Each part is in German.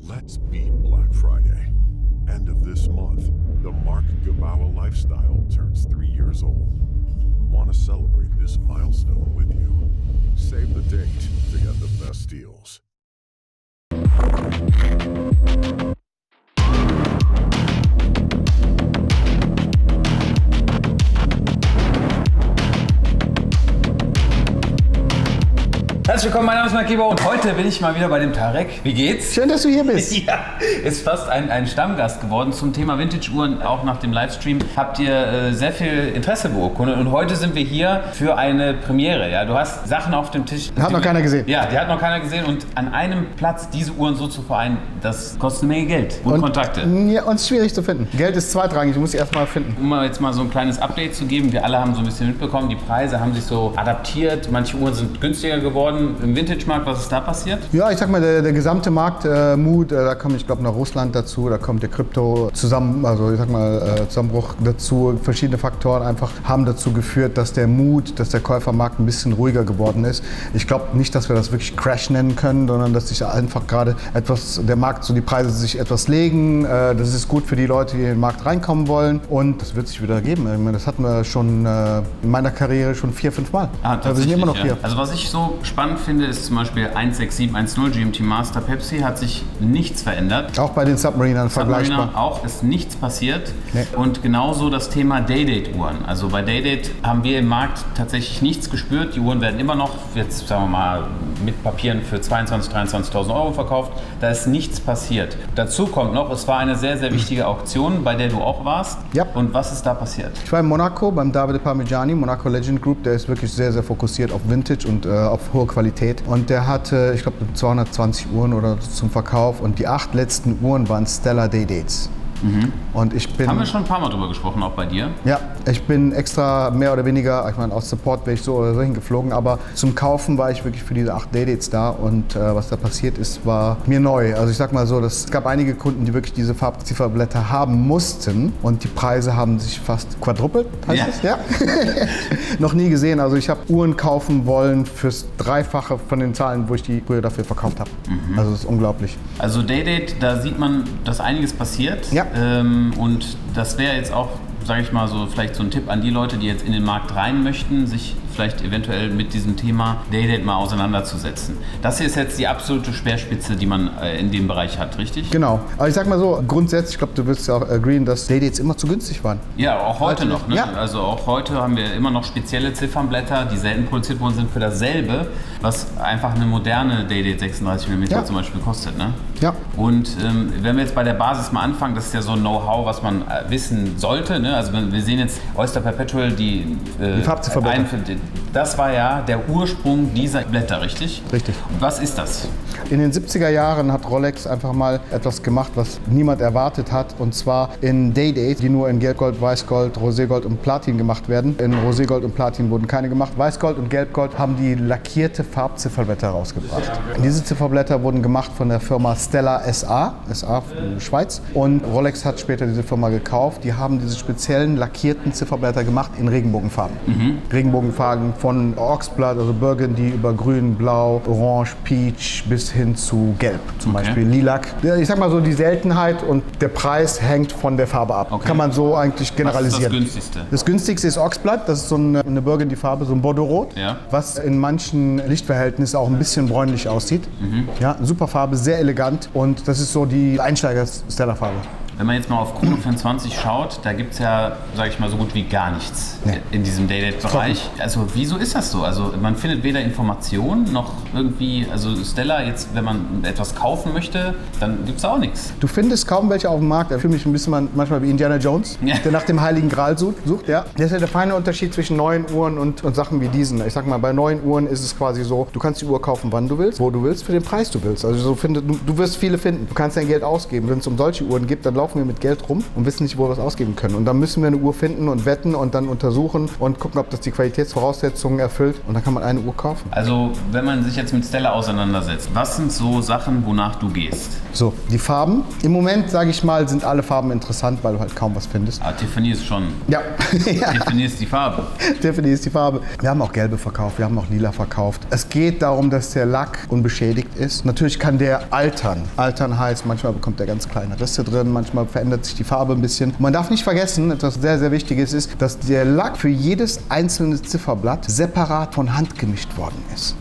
Let's beat Black Friday. End of this month, the Mark Gabawa lifestyle turns 3 years old. We want to celebrate this milestone with you. Save the date to get the best deals. Herzlich willkommen, mein Name ist Mark Geber und heute bin ich mal wieder bei dem Tarek. Wie geht's? Schön, dass du hier bist. Ja, ist fast ein Stammgast geworden zum Thema Vintage-Uhren. Auch nach dem Livestream habt ihr sehr viel Interesse beurkundet und heute sind wir hier für eine Premiere. Ja, du hast Sachen auf dem Tisch. Hat noch keiner gesehen. Ja, die hat noch keiner gesehen und an einem Platz diese Uhren so zu vereinen, das kostet eine Menge Geld und Kontakte. Ja, und es ist schwierig zu finden. Geld ist zweitrangig, ich muss sie erst mal finden. Um jetzt mal so ein kleines Update zu geben, wir alle haben so ein bisschen mitbekommen, die Preise haben sich so adaptiert, manche Uhren sind günstiger geworden. Im Vintage-Markt, was ist da passiert? Ja, ich sag mal, der gesamte Markt, Mut, da kommt, ich glaube, nach Russland dazu, da kommt der Krypto zusammen, also ich sag mal, Zusammenbruch dazu, verschiedene Faktoren einfach haben dazu geführt, dass der Mut, dass der Käufermarkt ein bisschen ruhiger geworden ist. Ich glaube nicht, dass wir das wirklich Crash nennen können, sondern dass sich einfach gerade etwas, der Markt, so die Preise sich etwas legen, das ist gut für die Leute, die in den Markt reinkommen wollen und das wird sich wieder geben. Ich meine, das hatten wir schon in meiner Karriere schon 4-5 Mal. Wir sind immer noch hier. Also was ich so spannend finde, ist zum Beispiel 16710 GMT Master Pepsi hat sich nichts verändert. Auch bei den Submarinern vergleichbar. Auch ist nichts passiert. Nee. Und genauso das Thema Day-Date-Uhren. Also bei Day-Date haben wir im Markt tatsächlich nichts gespürt. Die Uhren werden immer noch, jetzt sagen wir mal, mit Papieren für 22.000, 23.000 Euro verkauft. Da ist nichts passiert. Dazu kommt noch, es war eine sehr, sehr wichtige Auktion, bei der du auch warst. Ja. Und was ist da passiert? Ich war in Monaco beim Davide Parmigiani, Monaco Legend Group. Der ist wirklich sehr, sehr fokussiert auf Vintage und auf hohe Qualität. Und der hatte, ich glaube, 220 Uhren oder so zum Verkauf. Und die 8 letzten Uhren waren Stella Day Dates. Und ich bin... Haben wir schon ein paar Mal drüber gesprochen, auch bei dir? Ja, ich bin extra mehr oder weniger, ich meine, aus Support wäre ich so oder so hingeflogen, aber zum Kaufen war ich wirklich für diese 8 Day-Dates da und was da passiert ist, war mir neu. Also ich sag mal so, es gab einige Kunden, die wirklich diese Farbzifferblätter haben mussten und die Preise haben sich fast quadrupelt, heißt es? Ja. Noch nie gesehen, also ich habe Uhren kaufen wollen fürs Dreifache von den Zahlen, wo ich die früher dafür verkauft habe. Also das ist unglaublich. Also Day-Date, da sieht man, dass einiges passiert. Ja. Und das wäre jetzt auch, sage ich mal so, vielleicht so ein Tipp an die Leute, die jetzt in den Markt rein möchten, sich vielleicht eventuell mit diesem Thema Day-Date mal auseinanderzusetzen. Das hier ist jetzt die absolute Speerspitze, die man in dem Bereich hat, richtig? Genau. Aber ich sag mal so, grundsätzlich, ich glaube, du wirst ja auch agreeen, dass Day-Dates immer zu günstig waren. Ja, auch heute noch. Ne? Ja. Also auch heute haben wir immer noch spezielle Ziffernblätter, die selten produziert worden sind für dasselbe, was einfach eine moderne Day-Date 36 mm zum Beispiel kostet. Ne? Ja. Und wenn wir jetzt bei der Basis mal anfangen, das ist ja so ein Know-how, was man wissen sollte. Ne? Also wir sehen jetzt Oyster Perpetual, die Farbzifferblätter. Das war ja der Ursprung dieser Blätter, richtig? Richtig. Was ist das? In den 70er Jahren hat Rolex einfach mal etwas gemacht, was niemand erwartet hat. Und zwar in Day-Dates, die nur in Gelbgold, Weißgold, Roségold und Platin gemacht werden. In Roségold und Platin wurden keine gemacht. Weißgold und Gelbgold haben die lackierte Farbzifferblätter rausgebracht. Diese Zifferblätter wurden gemacht von der Firma Stella SA Schweiz. Und Rolex hat später diese Firma gekauft. Die haben diese speziellen lackierten Zifferblätter gemacht in Regenbogenfarben. Regenbogenfarben von Oxblood, also Burgundy, über Grün, Blau, Orange, Peach bis hin zu Gelb, zum Beispiel Lilac. Ich sag mal so, die Seltenheit und der Preis hängt von der Farbe ab. Okay. Kann man so eigentlich generalisieren. Was ist das günstigste? Das günstigste ist Oxblood, das ist so eine Burgundy-Farbe, so ein Bordeaux-Rot, Ja. was in manchen Lichtverhältnissen auch ein bisschen bräunlich aussieht. Ja, super Farbe, sehr elegant und das ist so die Einsteiger-Stella-Farbe. Wenn man jetzt mal auf Chrono24 schaut, da gibt es ja, sage ich mal, so gut wie gar nichts in diesem Day-Date-Bereich. Also wieso ist das so? Also man findet weder Informationen noch irgendwie, also Stella jetzt, wenn man etwas kaufen möchte, dann gibt es auch nichts. Du findest kaum welche auf dem Markt. Da fühle mich ein bisschen manchmal wie Indiana Jones, der nach dem Heiligen Gral sucht. Ja. Das ist ja der feine Unterschied zwischen neuen Uhren und Sachen wie diesen. Ich sag mal, bei neuen Uhren ist es quasi so, du kannst die Uhr kaufen, wann du willst, wo du willst, für den Preis du willst. Also so du wirst viele finden. Du kannst dein Geld ausgeben. Wenn es um solche Uhren geht, dann laufen laufen wir mit Geld rum und wissen nicht, wo wir es ausgeben können. Und dann müssen wir eine Uhr finden und wetten und dann untersuchen und gucken, ob das die Qualitätsvoraussetzungen erfüllt. Und dann kann man eine Uhr kaufen. Also, wenn man sich jetzt mit Stella auseinandersetzt, was sind so Sachen, wonach du gehst? So, die Farben. Im Moment, sage ich mal, sind alle Farben interessant, weil du halt kaum was findest. Ah, Tiffany ist schon. Ja. Tiffany ist die Farbe. Tiffany ist die Farbe. Wir haben auch gelbe verkauft, wir haben auch lila verkauft. Es geht darum, dass der Lack unbeschädigt ist. Natürlich kann der altern. Altern heißt, manchmal bekommt er ganz kleine Risse drin, manchmal verändert sich die Farbe ein bisschen. Man darf nicht vergessen, etwas sehr, sehr Wichtiges ist, dass der Lack für jedes einzelne Zifferblatt separat von Hand gemischt worden ist.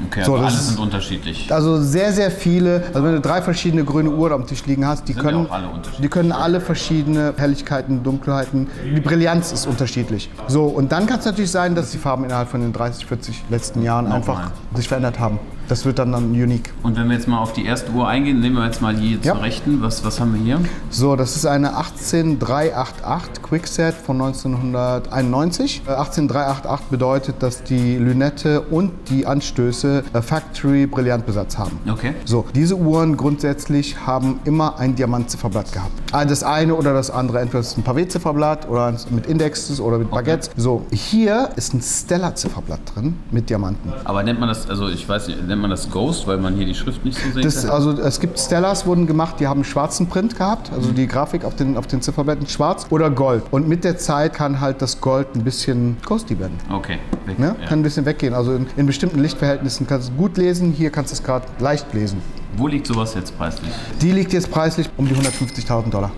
Okay, So, also das alle ist- sind unterschiedlich. Also sehr, sehr viele, also wenn du 3 verschiedene grüne Uhren am Tisch liegen hast, die Sind ja können, auch alle unterschiedlich. die können alle verschiedene Helligkeiten, Dunkelheiten, die Brillanz ist unterschiedlich. So, und dann kann es natürlich sein, dass die Farben innerhalb von den 30, 40 letzten Jahren einfach sich verändert haben. Das wird dann unique. Und wenn wir jetzt mal auf die erste Uhr eingehen, nehmen wir jetzt mal hier Ja. zur Rechten. Was haben wir hier? So, das ist eine 18388 Quickset von 1991. 18388 bedeutet, dass die Lünette und die Anstöße Factory Brillantbesatz haben. Okay. So, diese Uhren grundsätzlich haben immer ein Diamantzifferblatt gehabt. Das eine oder das andere, entweder ist ein Pavé-Zifferblatt oder eins mit Indexes oder mit Baguettes. So, hier ist ein Stella-Zifferblatt drin mit Diamanten. Aber nennt man das, also ich weiß nicht, nennt man das Ghost, weil man hier die Schrift nicht so sehen kann? Also es gibt Stellas, wurden gemacht, die haben schwarzen Print gehabt, also die Grafik auf den Zifferblättern schwarz oder Gold. Und mit der Zeit kann halt das Gold ein bisschen ghosty werden. Okay. Weg. Ne? Ja. Kann ein bisschen weggehen. Also in bestimmten Lichtverhältnissen kannst du es gut lesen, hier kannst du es gerade leicht lesen. Wo liegt sowas jetzt preislich? Die liegt jetzt preislich um die $150.000.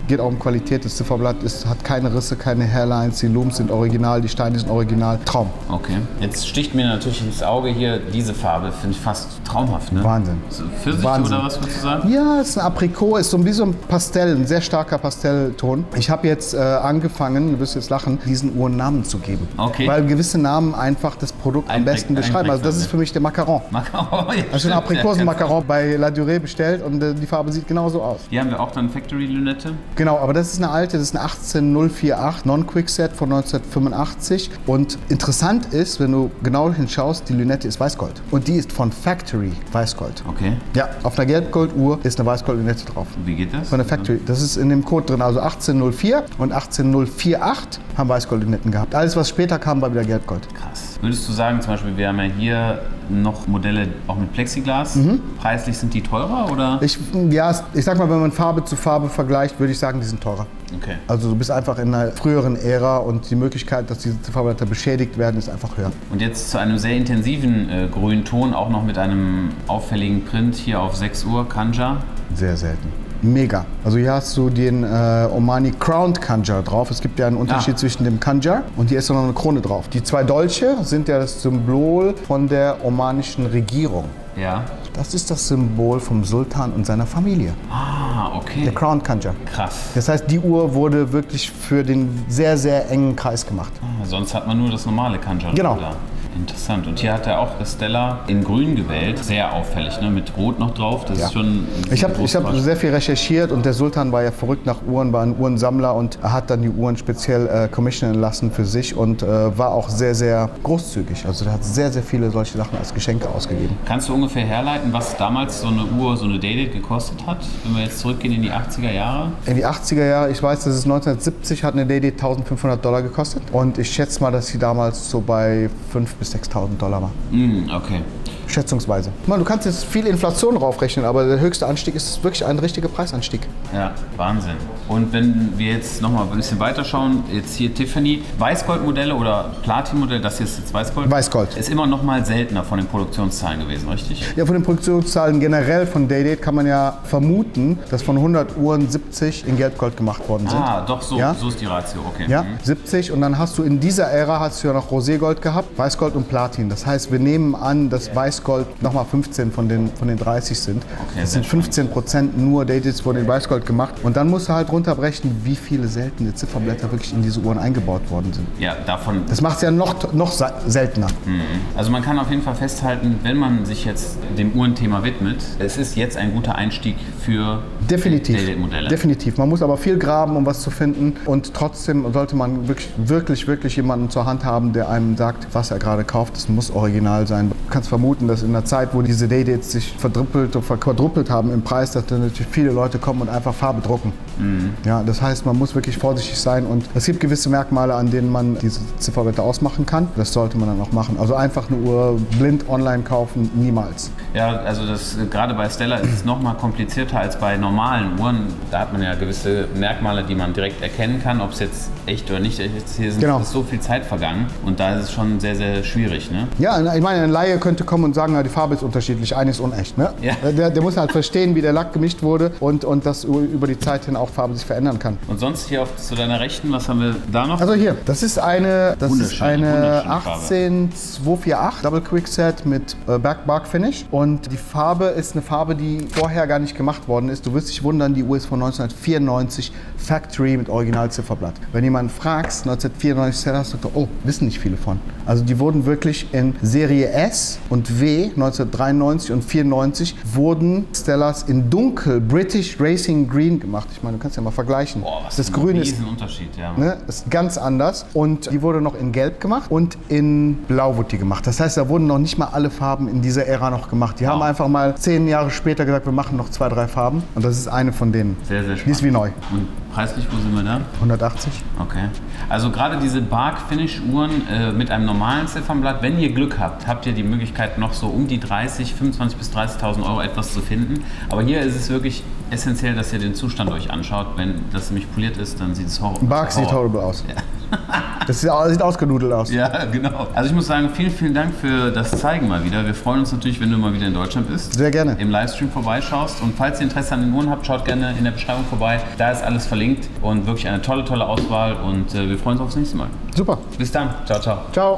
Geht auch um Qualität. Das Zifferblatt hat keine Risse, keine Hairlines, die Looms sind original, die Steine sind original. Traum. Okay. Jetzt sticht mir natürlich ins Auge hier diese Farbe, finde ich fast traumhaft, ne? Wahnsinn. So Pfirsich Wahnsinn. oder was würdest du sagen? Ja, es ist ein Aprikot, ist so wie so ein Pastell, ein sehr starker Pastellton. Ich habe jetzt angefangen, du wirst jetzt lachen, diesen Uhren Namen zu geben. Okay. Weil gewisse Namen einfach das Produkt am besten beschreiben. Also das ist für mich der Macaron. Oh, ja, Also ein stimmt. Aprikosen-Macaron bei La Durée bestellt und die Farbe sieht genauso aus. Hier haben wir auch dann Factory-Lünette. Genau, aber das ist eine alte, das ist eine 18048 Non-Quickset von 1985. Und interessant ist, wenn du genau hinschaust, die Lünette ist Weißgold. Und die ist von Factory Weißgold. Okay. Ja, auf einer Gelbgolduhr ist eine Weißgold-Lünette drauf. Wie geht das? Von der Factory. Das ist in dem Code drin. Also 18004 und 18048 haben Weißgold-Lünetten gehabt. Alles, was später kam, war wieder Gelbgold. Krass. Würdest du sagen, zum Beispiel, wir haben ja hier noch Modelle auch mit Plexiglas. Preislich sind die teurer oder? Ich sag mal, wenn man Farbe zu Farbe vergleicht, würde ich sagen, die sind teurer. Okay. Also du bist einfach in einer früheren Ära und die Möglichkeit, dass diese Zifferblätter beschädigt werden, ist einfach höher. Und jetzt zu einem sehr intensiven Grünton, auch noch mit einem auffälligen Print hier auf 6 Uhr, Kanja. Sehr selten. Mega. Also hier hast du den Omani Crowned Khanjar drauf. Es gibt ja einen Unterschied zwischen dem Khanjar und hier ist noch eine Krone drauf. Die 2 Dolche sind ja das Symbol von der omanischen Regierung. Ja. Das ist das Symbol vom Sultan und seiner Familie. Ah, okay. Der Crowned Khanjar. Krass. Das heißt, die Uhr wurde wirklich für den sehr, sehr engen Kreis gemacht. Sonst hat man nur das normale Kanja. Genau. Da. Interessant. Und hier hat er auch das Stella in grün gewählt. Sehr auffällig, ne? Mit Rot noch drauf. Das Ja. ist schon... Ich habe sehr viel recherchiert und der Sultan war ja verrückt nach Uhren, war ein Uhrensammler und hat dann die Uhren speziell commissionen lassen für sich und war auch sehr, sehr großzügig. Also er hat sehr, sehr viele solche Sachen als Geschenke ausgegeben. Kannst du ungefähr herleiten, was damals so eine Uhr, so eine Day-Date gekostet hat? Wenn wir jetzt zurückgehen in die 80er Jahre? In die 80er Jahre, ich weiß, dass es 1970 hat eine Day-Date $1.500 gekostet und ich schätze mal, dass sie damals so bei $5.000 bis $6.000 war. Okay. Schätzungsweise. Ich meine, du kannst jetzt viel Inflation draufrechnen, aber der höchste Anstieg ist wirklich ein richtiger Preisanstieg. Ja, Wahnsinn. Und wenn wir jetzt noch mal ein bisschen weiter schauen, jetzt hier Tiffany, Weißgoldmodelle oder Platinmodelle, das hier ist jetzt Weißgold? Weißgold. Ist immer noch mal seltener von den Produktionszahlen gewesen, richtig? Ja, von den Produktionszahlen generell von Day-Date kann man ja vermuten, dass von 100 Uhren 70 in Gelbgold gemacht worden sind. Ah, doch, so, Ja? so ist die Ratio, okay. Ja, 70 und dann hast du in dieser Ära hast du ja noch Roségold gehabt, Weißgold und Platin. Das heißt, wir nehmen an, dass Weißgold nochmal 15 von den 30 sind. Okay, Das sind sehr 15% nur Day-Dates wurden in Weißgold gemacht. Und dann musst du halt runterbrechen, wie viele seltene Zifferblätter wirklich in diese Uhren eingebaut worden sind. Ja, davon. Das macht es ja noch seltener. Also man kann auf jeden Fall festhalten, wenn man sich jetzt dem Uhrenthema widmet, es ist jetzt ein guter Einstieg für Definitiv. Day-Date-Modelle. Definitiv. Man muss aber viel graben, um was zu finden. Und trotzdem sollte man wirklich jemanden zur Hand haben, der einem sagt, was er gerade kauft. Es muss original sein. Du kannst vermuten, dass in einer Zeit, wo diese Day-Dates sich verdrippelt oder quadrupelt haben im Preis, dass dann natürlich viele Leute kommen und einfach Farbe drucken. Ja, das heißt, man muss wirklich vorsichtig sein und es gibt gewisse Merkmale, an denen man diese Zifferblätter ausmachen kann. Das sollte man dann auch machen. Also einfach eine Uhr blind online kaufen, niemals. Ja, also das, gerade bei Stella ist es noch mal komplizierter als bei normalen Uhren. Da hat man ja gewisse Merkmale, die man direkt erkennen kann, ob es jetzt echt oder nicht echt ist. Hier ist so viel Zeit vergangen und da ist es schon sehr, sehr schwierig. Ne? Ja, ich meine, ein Laie könnte kommen und sagen, die Farbe ist unterschiedlich, eine ist unecht. Ne? Ja. Der muss halt verstehen, wie der Lack gemischt wurde und dass über die Zeit hin auch Farbe sich verändern kann. Und sonst hier zu deiner Rechten, was haben wir da noch? Also hier, das ist eine wunderschöne 18248 Double Quick Set mit Bark Finish und die Farbe ist eine Farbe, die vorher gar nicht gemacht worden ist. Du wirst dich wundern, die Uhr ist von 1994, Factory mit Originalzifferblatt. Wenn jemand fragst, 1994 Stellas, sagt er, oh, wissen nicht viele von. Also die wurden wirklich in Serie S und W 1993 und 94 wurden Stellas in dunkel British Racing Green gemacht. Ich meine, du kannst ja mal vergleichen. Boah, was das ein Grün ist, Riesenunterschied, ja. ne, ist ganz anders und die wurde noch in Gelb gemacht und in Blau wurde die gemacht. Das heißt, da wurden noch nicht mal alle Farben in dieser Ära noch gemacht. Die haben einfach mal 10 Jahre später gesagt, wir machen noch 2, 3 Farben und das ist eine von denen. Sehr, sehr spannend. Die ist wie neu. Und preislich, wo sind wir da? 180. Okay. Also gerade diese Bark-Finish-Uhren mit einem normalen Ziffernblatt, wenn ihr Glück habt, habt ihr die Möglichkeit noch so um die 25.000 bis 30.000 Euro etwas zu finden. Aber hier ist es wirklich essentiell, dass ihr den Zustand euch anschaut. Wenn das nämlich poliert ist, dann sieht es horrible aus. Bark sieht horrible aus. Ja. Das sieht ausgenudelt aus. Ja, genau. Also ich muss sagen, vielen, vielen Dank für das Zeigen mal wieder. Wir freuen uns natürlich, wenn du mal wieder in Deutschland bist. Sehr gerne. Im Livestream vorbeischaust. Und falls ihr Interesse an den Uhren habt, schaut gerne in der Beschreibung vorbei. Da ist alles verlinkt und wirklich eine tolle, tolle Auswahl. Und wir freuen uns aufs nächste Mal. Super. Bis dann. Ciao, ciao. Ciao.